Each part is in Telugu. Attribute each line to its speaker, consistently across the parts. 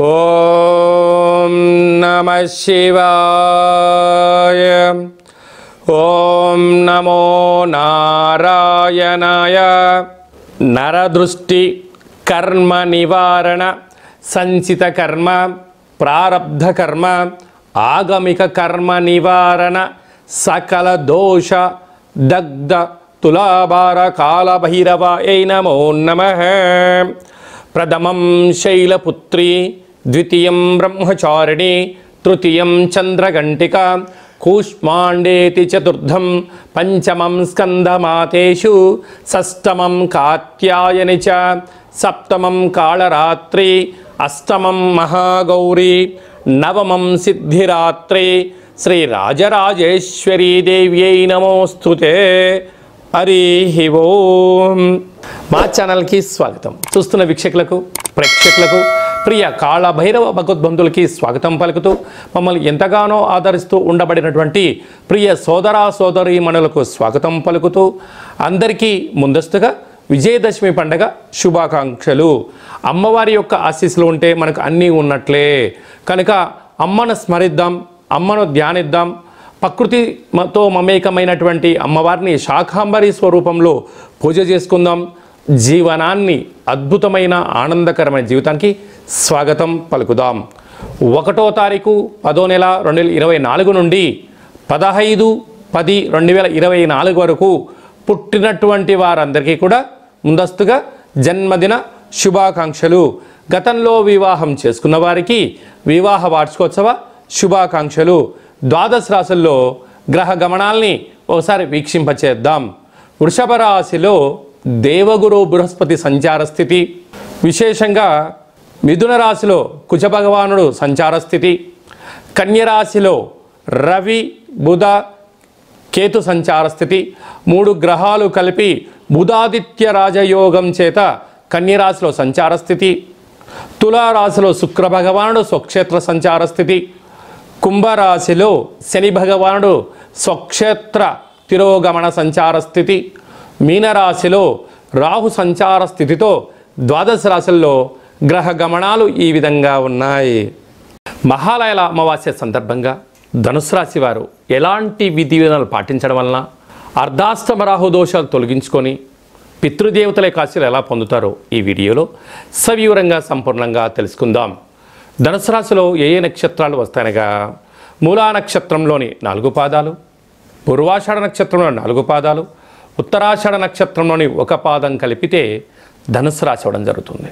Speaker 1: ఓం నమః శివాయ. ఓం నమో నారాయణాయ. నరదృష్టి కర్మ నివారణ, సంచిత కర్మ, ప్రారబ్ధ కర్మ, ఆగమిక కర్మ నివారణ, సకల దోష దగ్ధ తులాభార కాళభైరవాయ నమో నమః. ప్రథమం శైలపుత్రి, ద్వితీయం బ్రహ్మచారిణి, తృతీయం చంద్రఘంటిక, కూష్మాండేతి చతుర్థం, పంచమం స్కందమాతేషు, షష్టమం కాత్యాయని చ, సప్తమం కాళరాత్రి, అష్టమం మహాగౌరీ, నవమం సిద్ధిరాత్రి. శ్రీ రాజరాజేశ్వరీ దేవ్యై నమోస్తుతే. హరి ఓం. మా ఛానల్కి స్వాగతం. చూస్తున్న వీక్షకులకు, ప్రేక్షకులకు, ప్రియ కాళభైరవ భగవద్బంధులకి స్వాగతం పలుకుతూ, మమ్మల్ని ఎంతగానో ఆదరిస్తూ ఉండబడినటువంటి ప్రియ సోదరా సోదరీమణులకు స్వాగతం పలుకుతూ, అందరికీ ముందస్తుగా విజయదశమి పండగ శుభాకాంక్షలు. అమ్మవారి యొక్క ఆశీస్సులు ఉంటే మనకు అన్నీ ఉన్నట్లే కనుక అమ్మను స్మరిద్దాం, అమ్మను ధ్యానిద్దాం. ప్రకృతితో మమేకమైనటువంటి అమ్మవారిని శాకాంబరి స్వరూపంలో పూజ చేసుకుందాం. జీవనాన్ని అద్భుతమైన ఆనందకరమైన జీవితానికి స్వాగతం పలుకుదాం. 1వ తారీఖు 10వ నెల 2024 నుండి 15/10/2024 వరకు పుట్టినటువంటి వారందరికీ కూడా ముందస్తుగా జన్మదిన శుభాకాంక్షలు. గతంలో వివాహం చేసుకున్న వారికి వివాహ వార్షికోత్సవ శుభాకాంక్షలు. ద్వాదశ రాశుల్లో గ్రహ గమనాల్ని ఒకసారి వీక్షింపచేద్దాం. వృషభ రాశిలో దేవగురు బృహస్పతి సంచార స్థితి, విశేషంగా మిథున రాశిలో కుజ భగవానుడు సంచార స్థితి, కన్యరాశిలో రవి బుధ కేతు సంచార స్థితి. 3 గ్రహాలు కలిపి బుధాదిత్య రాజయోగం చేత కన్యరాశిలో సంచార స్థితి. తులారాశిలో శుక్ర భగవానుడు స్వక్షేత్ర సంచార స్థితి. కుంభరాశిలో శని భగవానుడు స్వక్షేత్ర తిరోగమన సంచార స్థితి. మీనరాశిలో రాహు సంచార స్థితితో ద్వాదశ రాశుల్లో గ్రహ గమనాలు ఈ విధంగా ఉన్నాయి. మహాలయల అమావాస్య సందర్భంగా ధనుసు రాశి వారు ఎలాంటి విధి విధానాలు పాటించడం వలన అర్ధాష్టమ రాహు దోషాలు తొలగించుకొని పితృదేవతల కాశీలు ఎలా పొందుతారో ఈ వీడియోలో సవివరంగా సంపూర్ణంగా తెలుసుకుందాం. ధనుసు రాశిలో ఏ నక్షత్రాలు వస్తాయనగా, మూలా నక్షత్రంలోని 4 పాదాలు, పూర్వాషాఢ నక్షత్రంలో 4 పాదాలు, ఉత్తరాషాఢ నక్షత్రంలోని 1 పాదం కలిపితే ధనుసు రాశి అవ్వడం జరుగుతుంది.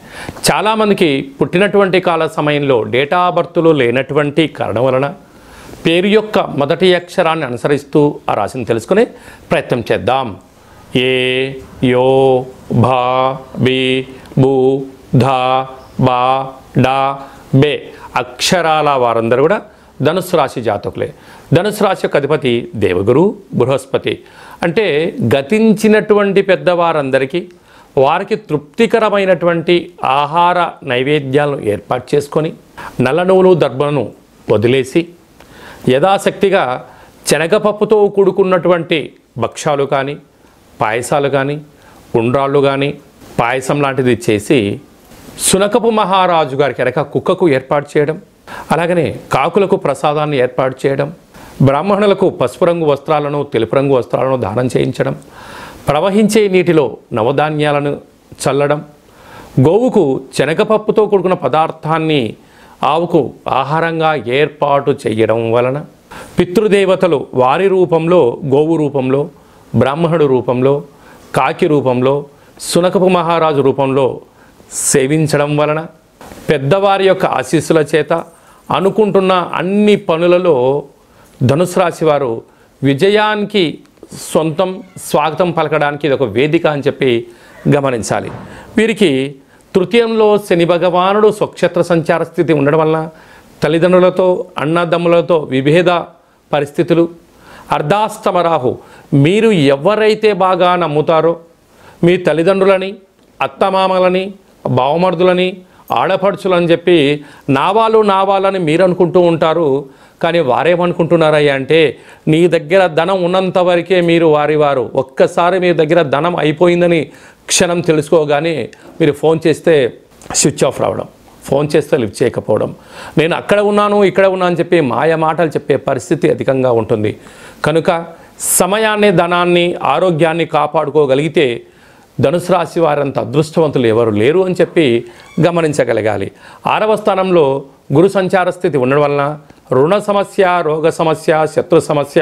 Speaker 1: చాలామందికి పుట్టినటువంటి కాల సమయంలో డేటా బర్త్లో లేనటువంటి కారణం వలన పేరు యొక్క మొదటి అక్షరాన్ని అనుసరిస్తూ ఆ రాశిని తెలుసుకునే ప్రయత్నం చేద్దాం. ఏ, యో, భా, బి, బు, ధా, బా, డా, బే అక్షరాల వారందరూ కూడా ధనుసు రాశి జాతకులే. ధనుసు రాశి యొక్క అధిపతి దేవగురు బృహస్పతి. అంటే గతించినటువంటి పెద్దవారందరికీ వారికి తృప్తికరమైనటువంటి ఆహార నైవేద్యాలను ఏర్పాటు చేసుకొని నల్ల నువ్వులు దర్భను వదిలేసి యథాశక్తిగా శనగపప్పుతో కూడుకున్నటువంటి భక్షాలు కానీ, పాయసాలు కానీ, ఉండ్రాళ్ళు కానీ, పాయసం లాంటిది చేసి శునకపు మహారాజు గారికి అనక కుక్కకు ఏర్పాటు చేయడం, అలాగనే కాకులకు ప్రసాదాన్ని ఏర్పాటు చేయడం, బ్రాహ్మణులకు పసుపు రంగు వస్త్రాలను, తెలుపు రంగు వస్త్రాలను దానం చేయించడం, ప్రవహించే నీటిలో నవధాన్యాలను చల్లడం, గోవుకు శనగపప్పుతో కూడుకున్న పదార్థాన్ని ఆవుకు ఆహారంగా ఏర్పాటు చేయడం వలన పితృదేవతలు వారి రూపంలో, గోవు రూపంలో, బ్రాహ్మణుడు రూపంలో, కాకి రూపంలో, శునకపు మహారాజు రూపంలో సేవించడం వలన పెద్దవారి యొక్క ఆశీస్సుల చేత అనుకుంటున్న అన్ని పనులలో ధనుసు రాశి వారు విజయానికి సొంతం స్వాగతం పలకడానికి ఇది ఒక వేదిక అని చెప్పి గమనించాలి. వీరికి తృతీయంలో శని భగవానుడు స్వక్షేత్ర సంచార స్థితి ఉండడం వలన తల్లిదండ్రులతో, అన్నదమ్ములతో విభేద పరిస్థితులు, అర్ధాష్టమ రాహు మీరు ఎవరైతే బాగా నమ్ముతారో మీ తల్లిదండ్రులని, అత్తమామలని, బావమర్దులని, ఆడపడుచులు అని చెప్పి నావాలని మీరు అనుకుంటూ ఉంటారు. కానీ వారేమనుకుంటున్నారయ్యా అంటే నీ దగ్గర ధనం ఉన్నంత వరకే మీరు వారు ఒక్కసారి మీ దగ్గర ధనం అయిపోయిందని క్షణం తెలుసుకోగానే మీరు ఫోన్ చేస్తే స్విచ్ ఆఫ్ రావడం, ఫోన్ చేస్తే లిఫ్ట్ చేయకపోవడం, నేను అక్కడ ఉన్నాను ఇక్కడ ఉన్నా అని చెప్పి మాయ మాటలు చెప్పే పరిస్థితి అధికంగా ఉంటుంది. కనుక సమయాన్ని, ధనాన్ని, ఆరోగ్యాన్ని కాపాడుకోగలిగితే ధనుసు రాశి వారంత అదృష్టవంతులు ఎవరు లేరు అని చెప్పి గమనించగలగాలి. 6వ స్థానంలో గురు సంచార స్థితి ఉండడం వలన రుణ సమస్య, రోగ సమస్య, శత్రు సమస్య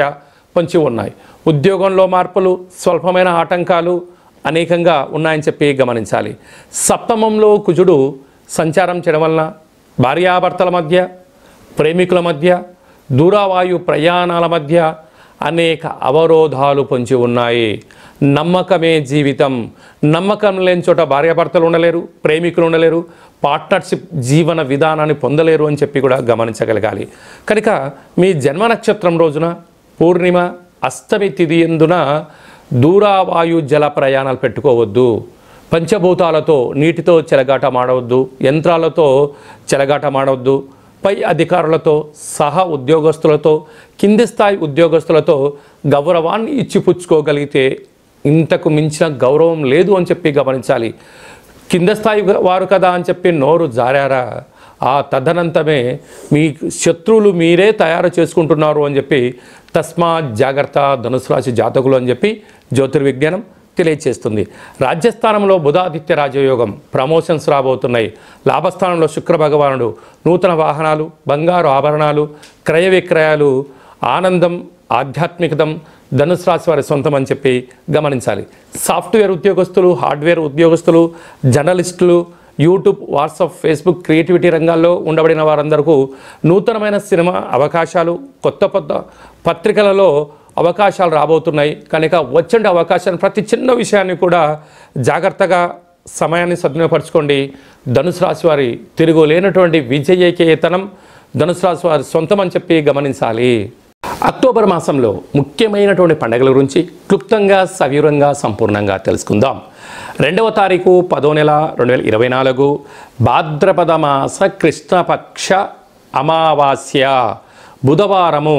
Speaker 1: పొంచి ఉన్నాయి. ఉద్యోగంలో మార్పులు, స్వల్పమైన ఆటంకాలు అనేకంగా ఉన్నాయని చెప్పి గమనించాలి. సప్తమంలో కుజుడు సంచారం చేయడం వలన భార్యాభర్తల మధ్య, ప్రేమికుల మధ్య, దూరవాయు ప్రయాణాల మధ్య అనేక అవరోధాలు పొంచి ఉన్నాయి. నమ్మకమే జీవితం. నమ్మకం లేని చోట భార్యాభర్తలు ఉండలేరు, ప్రేమికులు ఉండలేరు, పార్ట్నర్షిప్ జీవన విధానాన్ని పొందలేరు అని చెప్పి కూడా గమనించగలగాలి. కనుక మీ జన్మ నక్షత్రం రోజున పూర్ణిమ, అష్టమి తిథి యందున దూరవాయు జల ప్రయాణాలు పెట్టుకోవద్దు. పంచభూతాలతో, నీటితో చెలగాటమాడవద్దు, యంత్రాలతో చెలగాటమాడవద్దు, పై అధికారులతో, సహా ఉద్యోగస్తులతో, కింది స్థాయి ఉద్యోగస్తులతో గౌరవాన్ని ఇచ్చిపుచ్చుకోగలిగితే ఇంతకు మించిన గౌరవం లేదు అని చెప్పి గమనించాలి. కింద స్థాయి వారు కదా అని చెప్పి నోరు జారారా, ఆ తదనంతమే మీ శత్రువులు మీరే తయారు చేసుకుంటున్నారు అని చెప్పి తస్మాత్ జాగ్రత్త ధనుసు రాశి జాతకులు అని చెప్పి జ్యోతిర్విజ్ఞానం తెలియచేస్తుంది. రాజ్యస్థానంలో బుధాదిత్య రాజయోగం, ప్రమోషన్స్ రాబోతున్నాయి. లాభస్థానంలో శుక్ర భగవానుడు, నూతన వాహనాలు, బంగారు ఆభరణాలు, క్రయ విక్రయాలు, ఆనందం, ఆధ్యాత్మికతం ధనుసు రాశి వారి సొంతం అని చెప్పి గమనించాలి. సాఫ్ట్వేర్ ఉద్యోగస్తులు, హార్డ్వేర్ ఉద్యోగస్తులు, జర్నలిస్టులు, యూట్యూబ్, వాట్సాప్, ఫేస్బుక్, క్రియేటివిటీ రంగాల్లో ఉండబడిన వారందరికీ నూతనమైన సినిమా అవకాశాలు, కొత్త పత్రికలలో అవకాశాలు రాబోతున్నాయి. కనుక వచ్చే అవకాశాన్ని, ప్రతి చిన్న విషయాన్ని కూడా జాగ్రత్తగా సమయాన్ని సద్వినియోగపరచుకోండి. ధనుసు రాశి వారి తిరుగులేనటువంటి విజయకేతనం ధనుసు రాశి వారి సొంతం అని చెప్పి గమనించాలి. అక్టోబర్ మాసంలో ముఖ్యమైనటువంటి పండుగల గురించి క్లుప్తంగా, సవివరంగా, సంపూర్ణంగా తెలుసుకుందాం. 2వ తారీఖు 10వ నెల 2024 భాద్రపద మాస కృష్ణపక్ష అమావాస్య బుధవారము.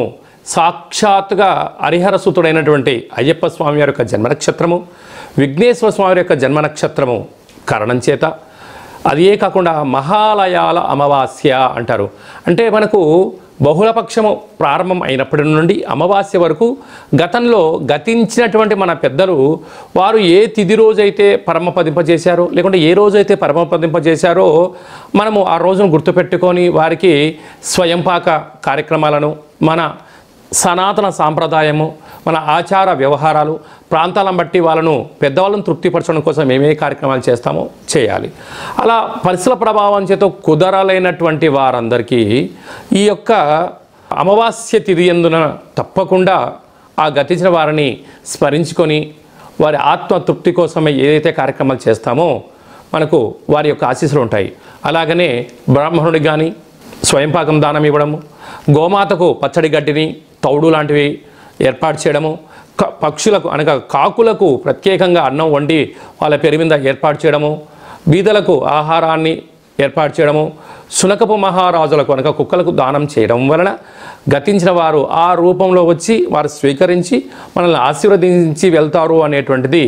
Speaker 1: సాక్షాత్తుగా హరిహరసుతుడైనటువంటి అయ్యప్ప స్వామి వారి యొక్క జన్మ నక్షత్రము, విఘ్నేశ్వర స్వామి యొక్క జన్మ నక్షత్రము కారణం చేత అదే కాకుండా మహాలయాల అమావాస్య అంటారు. అంటే మనకు బహుళపక్షము ప్రారంభం అయినప్పటి నుండి అమావాస్య వరకు గతంలో గతించినటువంటి మన పెద్దలు వారు ఏ తిథి రోజైతే పరమపదింపజేశారో, లేకుంటే ఏ రోజైతే పరమపదింపజేశారో మనము ఆ రోజును గుర్తుపెట్టుకొని వారికి స్వయంపాక కార్యక్రమాలను, మన సనాతన సాంప్రదాయము, మన ఆచార వ్యవహారాలు, ప్రాంతాలను బట్టి వాళ్ళను, పెద్దవాళ్ళను తృప్తిపరచడం కోసం ఏమే కార్యక్రమాలు చేస్తామో చేయాలి. అలా పరిసర ప్రభావం చేత కుదరలేనటువంటి వారందరికీ ఈ యొక్క అమావాస్య తిథి యందున తప్పకుండా ఆ గతించిన వారిని స్మరించుకొని వారి ఆత్మ తృప్తి కోసమే ఏదైతే కార్యక్రమాలు చేస్తామో మనకు వారి యొక్క ఆశీస్సులు ఉంటాయి. అలాగనే బ్రాహ్మణుడికి కానీ స్వయంపాకం దానం ఇవ్వడము, గోమాతకు పచ్చడి గడ్డిని, తౌడు లాంటివి ఏర్పాటు చేయడము, పక్షులకు అనగా కాకులకు ప్రత్యేకంగా అన్నం వండి వాళ్ళ పేరు మీద ఏర్పాటు చేయడము, బీదలకు ఆహారాన్ని ఏర్పాటు చేయడము, శునకపు మహారాజులకు అనగా కుక్కలకు దానం చేయడం వలన గతించిన వారు ఆ రూపంలో వచ్చి వారు స్వీకరించి మనల్ని ఆశీర్వదించి వెళ్తారు అనేటువంటిది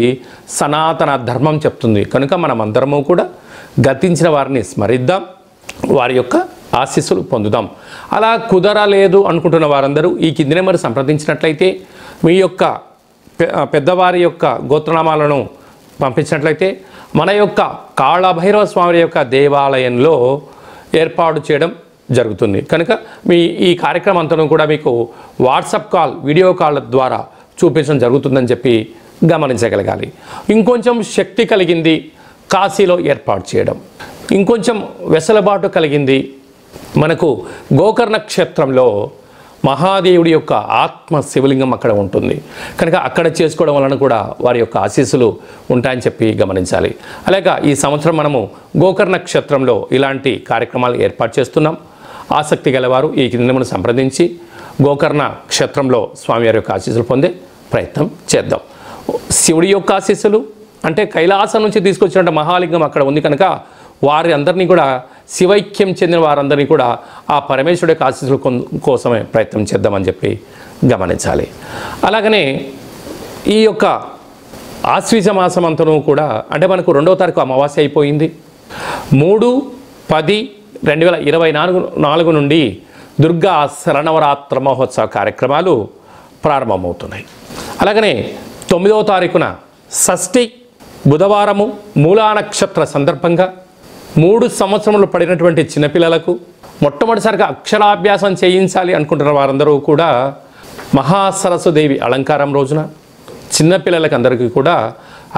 Speaker 1: సనాతన ధర్మం చెప్తుంది. కనుక మనమందరము కూడా గతించిన వారిని స్మరిద్దాం, వారి యొక్క ఆశీస్సులు పొందుదాం. అలా కుదరలేదు అనుకుంటున్న వారందరూ ఈ కింది నెంబర్ సంప్రదించినట్లయితే, మీ యొక్క పెద్దవారి యొక్క గోత్రనామాలను పంపించినట్లయితే మన యొక్క కాళభైరవ స్వామి యొక్క దేవాలయంలో ఏర్పాటు చేయడం జరుగుతుంది. కనుక ఈ కార్యక్రమం అంతా కూడా మీకు వాట్సాప్ కాల్, వీడియో కాల్ ద్వారా చూపించడం జరుగుతుందని చెప్పి గమనించగలగాలి. ఇంకొంచెం శక్తి కలిగింది కాశీలో ఏర్పాటు చేయడం, ఇంకొంచెం వెసులుబాటు కలిగింది మనకు గోకర్ణ క్షేత్రంలో మహాదేవుడి యొక్క ఆత్మ శివలింగం అక్కడ ఉంటుంది. కనుక అక్కడ చేసుకోవడం వలన కూడా వారి యొక్క ఆశీస్సులు ఉంటాయని చెప్పి గమనించాలి. అలాగే ఈ సంవత్సరం మనము గోకర్ణ క్షేత్రంలో ఇలాంటి కార్యక్రమాలు ఏర్పాటు చేస్తున్నాం. ఆసక్తి గలవారు ఈ కిందను సంప్రదించి గోకర్ణ క్షేత్రంలో స్వామివారి యొక్క ఆశీస్సులు పొందే ప్రయత్నం చేద్దాం. శివుడి యొక్క ఆశీస్సులు అంటే కైలాసం నుంచి తీసుకొచ్చినట్టు మహాలింగం అక్కడ ఉంది కనుక వారి అందరినీ కూడా శివైక్యం చెందిన వారందరినీ కూడా ఆ పరమేశ్వరుడి యొక్క ఆశీస్సుల కోసమే ప్రయత్నం చేద్దామని చెప్పి గమనించాలి. అలాగనే ఈ యొక్క ఆశ్వీజ మాసం అంతను కూడా అంటే మనకు 2వ తారీఖు అమావాస్య అయిపోయింది. 3/10/2024 నుండి దుర్గా శరన్నవరాత్ర మహోత్సవ కార్యక్రమాలు ప్రారంభమవుతున్నాయి. అలాగనే 9వ తారీఖున షష్ఠి బుధవారము మూలా నక్షత్ర సందర్భంగా 3 సంవత్సరములు పడినటువంటి చిన్నపిల్లలకు మొట్టమొదటిసారిగా అక్షరాభ్యాసం చేయించాలి అనుకుంటున్న వారందరూ కూడా మహాసరస్వదేవి అలంకారం రోజున చిన్నపిల్లలకి అందరికీ కూడా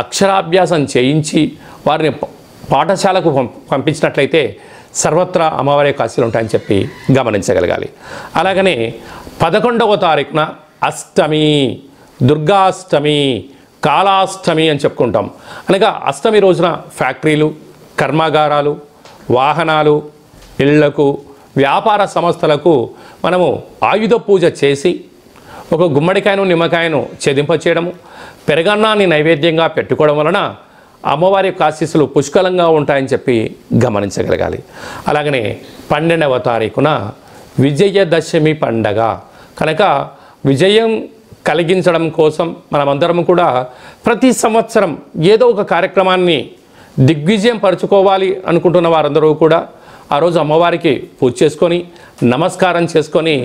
Speaker 1: అక్షరాభ్యాసం చేయించి వారిని పాఠశాలకు పంపించినట్లయితే సర్వత్రా అమ్మవారి యొక్క ఆశీస్సులు ఉంటాయని చెప్పి గమనించగలగాలి. అలాగనే 11వ తారీఖున అష్టమి, దుర్గాష్టమి, కాళాష్టమి అని చెప్పుకుంటాం. అనగా అష్టమి రోజున ఫ్యాక్టరీలు, కర్మాగారాలు, వాహనాలు, ఇళ్లకు, వ్యాపార సంస్థలకు మనము ఆయుధ పూజ చేసి ఒక గుమ్మడికాయను నిమ్మకాయను ఛేదింపచేయడము, పెరగన్నాన్ని నైవేద్యంగా పెట్టుకోవడం వలన అమ్మవారి యొక్క ఆశీస్సులు పుష్కలంగా ఉంటాయని చెప్పి గమనించగలగాలి. అలాగనే 12వ తారీఖున విజయదశమి పండగ కనుక విజయం కలిగించడం కోసం మనమందరం కూడా ప్రతి సంవత్సరం ఏదో ఒక కార్యక్రమాన్ని దిగ్విజయం పరుచుకోవాలి అనుకుంటున్న వారందరూ కూడా ఆ రోజు అమ్మవారికి పూజ చేసుకొని నమస్కారం చేసుకొని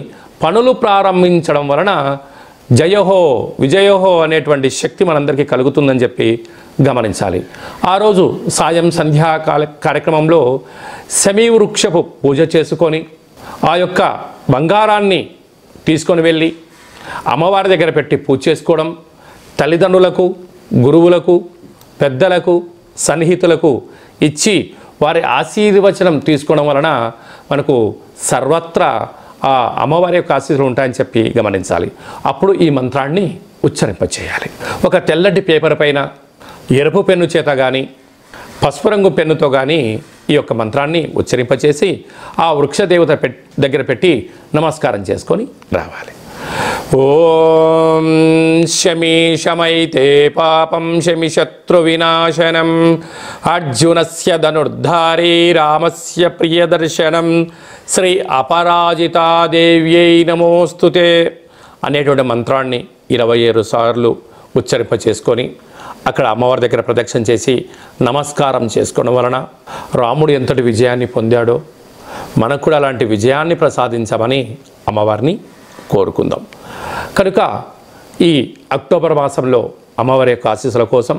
Speaker 1: పనులు ప్రారంభించడం వలన జయహో విజయోహో అనేటువంటి శక్తి మనందరికీ కలుగుతుందని చెప్పి గమనించాలి. ఆ రోజు సాయం సంధ్యా కార్యక్రమంలో శమీ వృక్షపు పూజ చేసుకొని ఆ యొక్క బంగారాన్ని తీసుకొని వెళ్ళి అమ్మవారి దగ్గర పెట్టి పూజ చేసుకోవడం, తల్లిదండ్రులకు, గురువులకు, పెద్దలకు, సన్నిహితులకు ఇచ్చి వారి ఆశీర్వచనం తీసుకోవడం వలన మనకు సర్వత్రా ఆ అమ్మవారి యొక్క ఆశీస్సులు ఉంటాయని చెప్పి గమనించాలి. అప్పుడు ఈ మంత్రాన్ని ఉచ్చరింపచేయాలి. ఒక తెల్లటి పేపర్ పైన ఎరుపు పెన్ను చేత కానీ పసుపు రంగు పెన్నుతో కానీ ఈ యొక్క మంత్రాన్ని ఉచ్చరింపచేసి ఆ వృక్షదేవత దగ్గర పెట్టి నమస్కారం చేసుకొని రావాలి. ఓం శమి శమైతే పాపం శమి శత్రు వినాశనం అర్జునస్య ధనుర్ధారీ రామస్య ప్రియదర్శనం శ్రీ అపరాజితాదేవ్యై నమోస్తుతే అనేటువంటి మంత్రాన్ని 27 సార్లు ఉచ్చరింప చేసుకొని అక్కడ అమ్మవారి దగ్గర ప్రదక్షిణ చేసి నమస్కారం చేసుకోవడం వలన రాముడు ఎంతటి విజయాన్ని పొందాడో మనకు కూడా అలాంటి విజయాన్ని ప్రసాదించమని అమ్మవారిని కోరుకుందాం. కనుక ఈ అక్టోబర్ మాసంలో అమ్మవారి యొక్క ఆశీస్సుల కోసం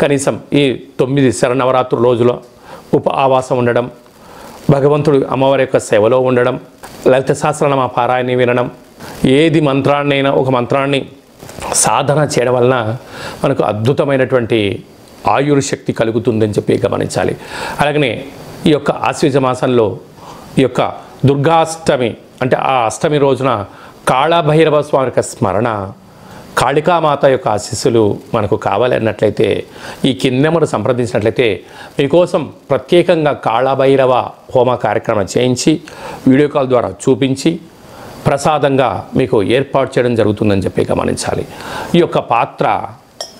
Speaker 1: కనీసం ఈ 9 శరన్నవరాత్రుల రోజుల ఆవాసం ఉండడం, భగవంతుడు అమ్మవారి యొక్క సేవలో ఉండడం, లలిత సహస్రనామ పారాయణ వినడం, ఏది మంత్రాన్నైనా ఒక మంత్రాన్ని సాధన చేయడం వలన మనకు అద్భుతమైనటువంటి ఆయుర్శక్తి కలుగుతుందని చెప్పి గమనించాలి. అలాగనే ఈ యొక్క ఆశ్వీజ మాసంలో ఈ యొక్క దుర్గాష్టమి అంటే ఆ అష్టమి రోజున కాళభైరవ స్వామి యొక్క స్మరణ, కాళికామాత యొక్క ఆశీస్సులు మనకు కావాలన్నట్లయితే ఈ కిందెమరు సంప్రదించినట్లయితే మీకోసం ప్రత్యేకంగా కాళభైరవ హోమ కార్యక్రమం చేయించి వీడియో కాల్ ద్వారా చూపించి ప్రసాదంగా మీకు ఏర్పాటు చేయడం జరుగుతుందని చెప్పి గమనించాలి. ఈ యొక్క పాత్ర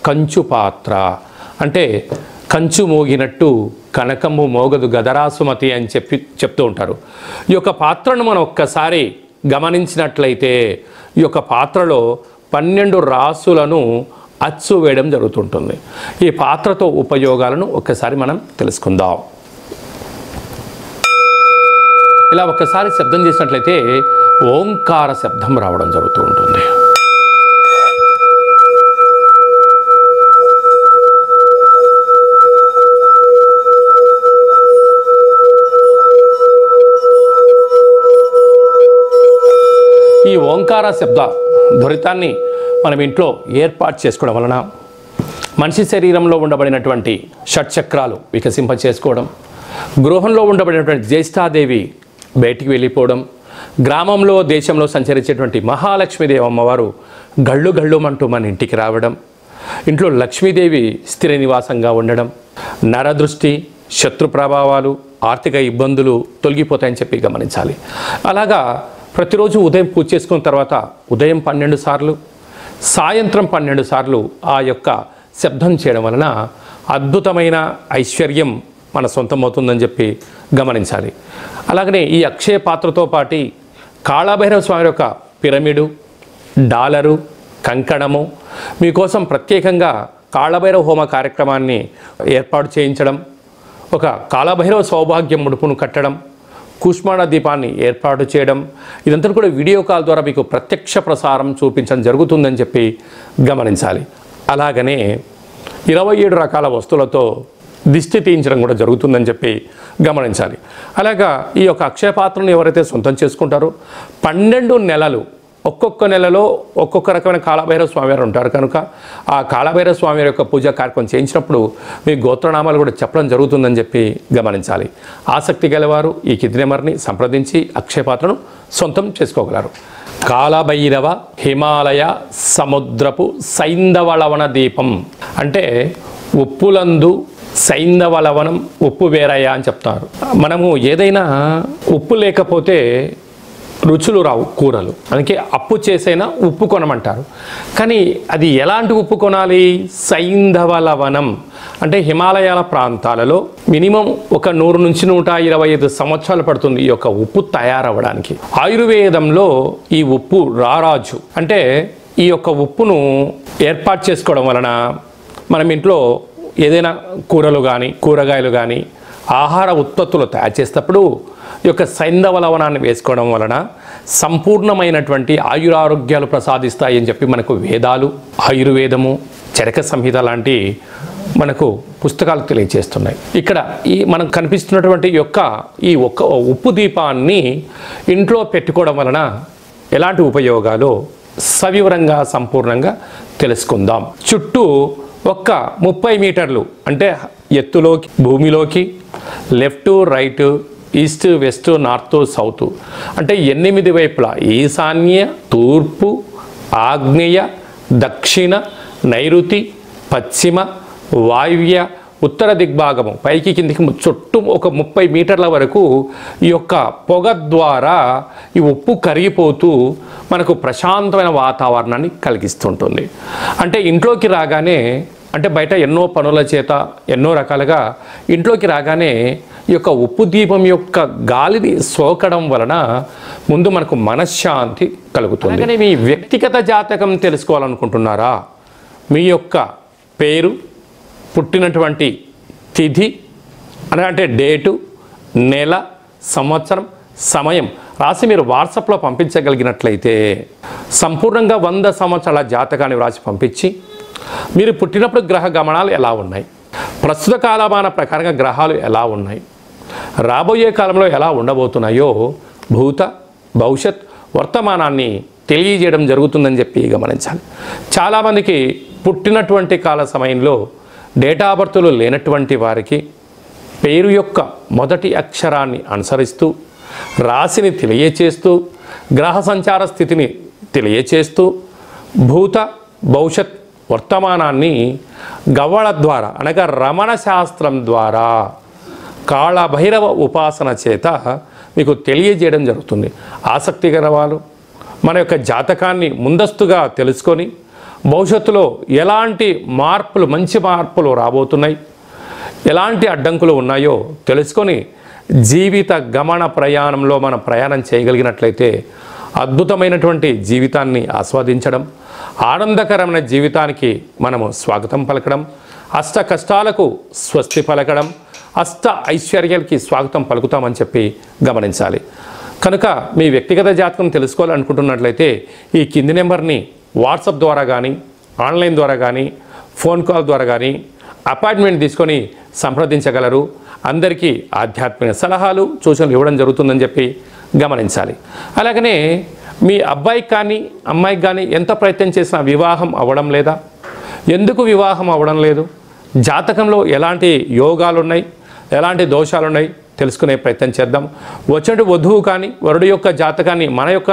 Speaker 1: కంచు పాత్ర అంటే కంచు మోగినట్టు కనకము మోగదు గదరాసుమతి అని చెప్తూ ఉంటారు. ఈ యొక్క పాత్రను మనం ఒక్కసారి గమనించినట్లయితే ఈ యొక్క పాత్రలో 12 రాసులను అచ్చు వేయడం జరుగుతుంటుంది. ఈ పాత్రతో ఉపయోగాలను ఒక్కసారి మనం తెలుసుకుందాం. ఇలా ఒక్కసారి శబ్దం చేసినట్లయితే ఓంకార శబ్దం రావడం జరుగుతూ ఉంటుంది. ఈ ఓంకార శబ్ద ధ్వరితాన్ని మనం ఇంట్లో ఏర్పాటు చేసుకోవడం వలన మనిషి శరీరంలో ఉండబడినటువంటి షట్చక్రాలు వికసింప చేసుకోవడం, గృహంలో ఉండబడినటువంటి జ్యేష్ఠాదేవి బయటికి వెళ్ళిపోవడం, గ్రామంలో దేశంలో సంచరించేటువంటి మహాలక్ష్మీదేవి అమ్మవారు గళ్ళు గళ్ళుమంటూ మన ఇంటికి రావడం, ఇంట్లో లక్ష్మీదేవి స్థిర నివాసంగా ఉండడం, నరదృష్టి, శత్రు ప్రభావాలు, ఆర్థిక ఇబ్బందులు తొలగిపోతాయని చెప్పి గమనించాలి. అలాగా ప్రతిరోజు ఉదయం పూజ చేసుకున్న తర్వాత ఉదయం 12 సార్లు, సాయంత్రం 12 సార్లు ఆ యొక్క శబ్దం చేయడం వలన అద్భుతమైన ఐశ్వర్యం మన సొంతం అవుతుందని చెప్పి గమనించాలి. అలాగనే ఈ అక్షయ పాత్రతో పాటు కాళభైరవ స్వామి యొక్క పిరమిడు, డాలరు, కంకణము మీకోసం ప్రత్యేకంగా కాళభైరవ హోమ కార్యక్రమాన్ని ఏర్పాటు చేయించడం, ఒక కాళభైరవ సౌభాగ్యం ముడుపును కట్టడం, కూష్మాండ దీపాన్ని ఏర్పాటు చేయడం, ఇదంతా కూడా వీడియో కాల్ ద్వారా మీకు ప్రత్యక్ష ప్రసారం చూపించడం జరుగుతుందని చెప్పి గమనించాలి. అలాగనే 27 రకాల వస్తువులతో దిష్టి తీయించడం కూడా జరుగుతుందని చెప్పి గమనించాలి. అలాగా ఈ యొక్క అక్షయ పాత్రను ఎవరైతే సొంతం చేసుకుంటారో 12 నెలలు ఒక్కొక్క నెలలో ఒక్కొక్క రకమైన కాళభైరవ స్వామివారు ఉంటారు కనుక ఆ కాళభైరవ స్వామివారి యొక్క పూజా కార్యక్రమం చేయించినప్పుడు మీ గోత్రనామాలు కూడా చెప్పడం జరుగుతుందని చెప్పి గమనించాలి. ఆసక్తి గలవారు ఈ కింది నెంబర్ని సంప్రదించి అక్షయ పాత్రను సొంతం చేసుకోగలరు. కాళభైరవ హిమాలయ సముద్రపు సైంధవలవన దీపం అంటే ఉప్పులందు సైంధవలవనం ఉప్పు వేరయ్య అని చెప్తారు. మనము ఏదైనా ఉప్పు లేకపోతే రుచులు రావు కూరలు, అందుకే అప్పు చేసైనా ఉప్పు కొనమంటారు. కానీ అది ఎలాంటి ఉప్పు కొనాలి? సైంధవలవనం అంటే హిమాలయాల ప్రాంతాలలో మినిమం ఒక 100 నుంచి 125 సంవత్సరాలు పడుతుంది ఈ యొక్క ఉప్పు తయారవ్వడానికి. ఆయుర్వేదంలో ఈ ఉప్పు రారాజు అంటే ఈ యొక్క ఉప్పును ఏర్పాటు చేసుకోవడం వలన మనం ఇంట్లో ఏదైనా కూరలు కానీ కూరగాయలు కానీ ఆహార ఉత్పత్తులు తయారు చేసేటప్పుడు ఈ యొక్క సైంధవ లవణాన్ని వేసుకోవడం వలన సంపూర్ణమైనటువంటి ఆయురారోగ్యాలు ప్రసాదిస్తాయి అని చెప్పి మనకు వేదాలు, ఆయుర్వేదము, చరక సంహిత లాంటి మనకు పుస్తకాలు తెలియజేస్తున్నాయి. ఇక్కడ ఈ మనకు కనిపిస్తున్నటువంటి ఈ ఒక్క ఉప్పు దీపాన్ని ఇంట్లో పెట్టుకోవడం వలన ఎలాంటి ఉపయోగాలు సవివరంగా సంపూర్ణంగా తెలుసుకుందాం. చుట్టూ 30 మీటర్లు అంటే ఎత్తులోకి భూమిలోకి left right east west north south అంటే 8 వైపులా ఈశాన్య, తూర్పు, ఆగ్నేయ, దక్షిణ, నైరుతి, పశ్చిమ, వాయువ్య, ఉత్తర దిగ్భాగము పైకి కిందికి చుట్టూ 30 మీటర్ల వరకు ఈ యొక్క పొగ ద్వారా ఈ ఉప్పు కరిగిపోతూ మనకు ప్రశాంతమైన వాతావరణాన్ని కలిగిస్తుంటుంది. అంటే ఇంట్లోకి రాగానే అంటే బయట ఎన్నో పనుల చేత ఎన్నో రకాలుగా ఇంట్లోకి రాగానే ఈ యొక్క ఉప్పు దీపం యొక్క గాలిని సోకడం వలన ముందు మనకు మనశ్శాంతి కలుగుతుంది. కానీ మీ వ్యక్తిగత జాతకం తెలుసుకోవాలనుకుంటున్నారా? మీ యొక్క పేరు, పుట్టినటువంటి తిథి అంటే డేటు, నెల, సంవత్సరం, సమయం రాసి మీరు వాట్సాప్లో పంపించగలిగినట్లయితే సంపూర్ణంగా 100 సంవత్సరాల జాతకాన్ని వ్రాసి పంపించి మీరు పుట్టినప్పుడు గ్రహ గమనాలు ఎలా ఉన్నాయి, ప్రస్తుత కాలమాన ప్రకారంగా గ్రహాలు ఎలా ఉన్నాయి, రాబోయే కాలంలో ఎలా ఉండబోతున్నాయో భూత భవిష్యత్ వర్తమానాన్ని తెలియజేయడం జరుగుతుందని చెప్పి గమనించాలి. చాలామందికి పుట్టినటువంటి కాల సమయంలో డేటా ఆఫ్ బర్త్లు లేనటువంటి వారికి పేరు యొక్క మొదటి అక్షరాన్ని అనుసరిస్తూ రాశిని తెలియచేస్తూ గ్రహ సంచార స్థితిని తెలియచేస్తూ భూత భవిష్యత్ వర్తమానాన్ని గవ్వళ ద్వారా అనగా రమణ శాస్త్రం ద్వారా కాళభైరవ ఉపాసన చేత మీకు తెలియజేయడం జరుగుతుంది. ఆసక్తి గల వాళ్ళు మన యొక్క జాతకాన్ని ముందస్తుగా తెలుసుకొని భవిష్యత్తులో ఎలాంటి మార్పులు మంచి మార్పులు రాబోతున్నాయి, ఎలాంటి అడ్డంకులు ఉన్నాయో తెలుసుకొని జీవిత గమన ప్రయాణంలో మనం ప్రయాణం చేయగలిగినట్లయితే అద్భుతమైనటువంటి జీవితాన్ని ఆస్వాదించడం, ఆనందకరమైన జీవితానికి మనము స్వాగతం పలకడం, అష్ట కష్టాలకు స్వస్తి పలకడం, అష్ట ఐశ్వర్యాలకి స్వాగతం పలుకుతామని చెప్పి గమనించాలి. కనుక మీ వ్యక్తిగత జాతకం తెలుసుకోవాలనుకుంటున్నట్లయితే ఈ కింది నెంబర్ని వాట్సాప్ ద్వారా కానీ ఆన్లైన్ ద్వారా కానీ ఫోన్ కాల్ ద్వారా కానీ అపాయింట్మెంట్ తీసుకొని సంప్రదించగలరు. అందరికీ ఆధ్యాత్మిక సలహాలు సూచనలు ఇవ్వడం జరుగుతుందని చెప్పి గమనించాలి. అలాగనే మీ అబ్బాయికి కానీ అమ్మాయికి కానీ ఎంత ప్రయత్నం చేసినా వివాహం అవ్వడం లేదా? ఎందుకు వివాహం అవ్వడం లేదు? జాతకంలో ఎలాంటి యోగాలు ఉన్నాయి, ఎలాంటి దోషాలు ఉన్నాయి తెలుసుకునే ప్రయత్నం చేద్దాం. వచ్చేటి వధువు కానీ వరుడు యొక్క జాతకాన్ని మన యొక్క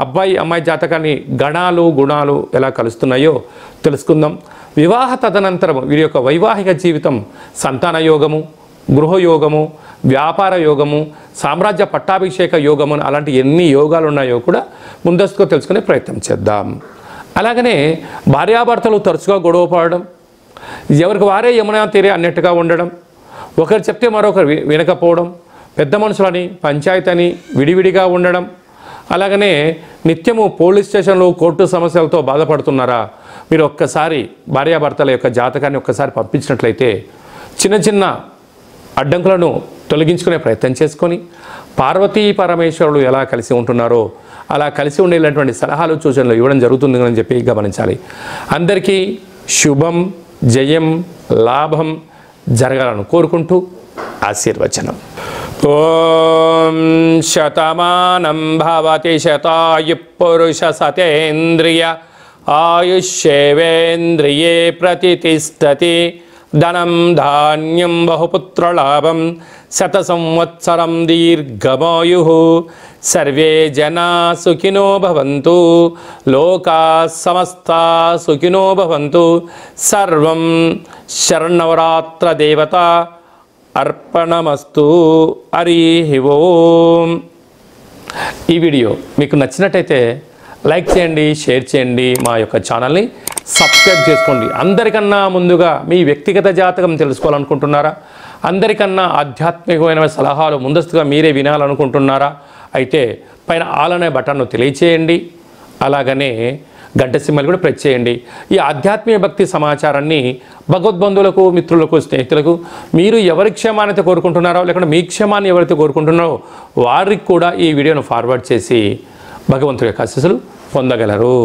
Speaker 1: అబ్బాయి అమ్మాయి జాతకాన్ని గణాలు గుణాలు ఎలా కలుస్తున్నాయో తెలుసుకుందాం. వివాహ తదనంతరం వీరి యొక్క వైవాహిక జీవితం సంతాన యోగము, గృహయోగము, వ్యాపార యోగము, సామ్రాజ్య పట్టాభిషేక యోగము అలాంటి ఎన్ని యోగాలు ఉన్నాయో కూడా ముందస్తుగా తెలుసుకునే ప్రయత్నం చేద్దాం. అలాగనే భార్యాభర్తలు తరచుగా గొడవ పడడం, ఎవరికి వారే యమునా తీరే అన్నట్టుగా ఉండడం, ఒకరు చెప్తే మరొకరు వినకపోవడం, పెద్ద మనుషులని పంచాయతీ అని విడివిడిగా ఉండడం, అలాగనే నిత్యము పోలీస్ స్టేషన్లు కోర్టు సమస్యలతో బాధపడుతున్నారా? మీరు ఒక్కసారి భార్యాభర్తల యొక్క జాతకాన్ని ఒక్కసారి పంపించినట్లయితే చిన్న చిన్న అడ్డంకులను తొలగించుకునే ప్రయత్నం చేసుకొని పార్వతీ పరమేశ్వరులు ఎలా కలిసి ఉంటున్నారో అలా కలిసి ఉండేటువంటి సలహాలు సూచనలు ఇవ్వడం జరుగుతుందని చెప్పి గమనించాలి. అందరికీ శుభం, జయం, లాభం జరగాలని కోరుకుంటూ ఆశీర్వచనం. ఓం శతమానం భవతి శతాయు పురుష సతేంద్రియ ఆయుష్యేవేంద్రియే ప్రతిష్టతి. ధనం ధాన్యం బహుపుత్రలాభం శత సంవత్సరం దీర్ఘమాయు. సర్వే జనా సుఖినో భవంతు. లోకా సమస్తా సుఖినో భవంతు. సర్వం శరణవరాత్ర దేవత అర్పణమస్తు. హరి ఓం. ఈ వీడియో మీకు నచ్చినట్టయితే లైక్ చేయండి, షేర్ చేయండి, మా యొక్క ఛానల్ని సబ్స్క్రైబ్ చేసుకోండి. అందరికన్నా ముందుగా మీ వ్యక్తిగత జాతకం తెలుసుకోవాలనుకుంటున్నారా? అందరికన్నా ఆధ్యాత్మికమైన సలహాలు ముందస్తుగా మీరే వినాలనుకుంటున్నారా? అయితే పైన ఆల్ అనే బటన్ను తెలియచేయండి. అలాగనే గంట సింబల్ కూడా ప్రెస్ చేయండి. ఈ ఆధ్యాత్మిక భక్తి సమాచారాన్ని భగవద్బంధువులకు, మిత్రులకు, స్నేహితులకు మీరు ఎవరి క్షేమాన్ని కోరుకుంటున్నారో లేకుంటే మీ క్షేమాన్ని ఎవరైతే కోరుకుంటున్నారో వారికి కూడా ఈ వీడియోను ఫార్వర్డ్ చేసి భగవంతుడి యొక్క ఆశీస్సులు పొందగలరు.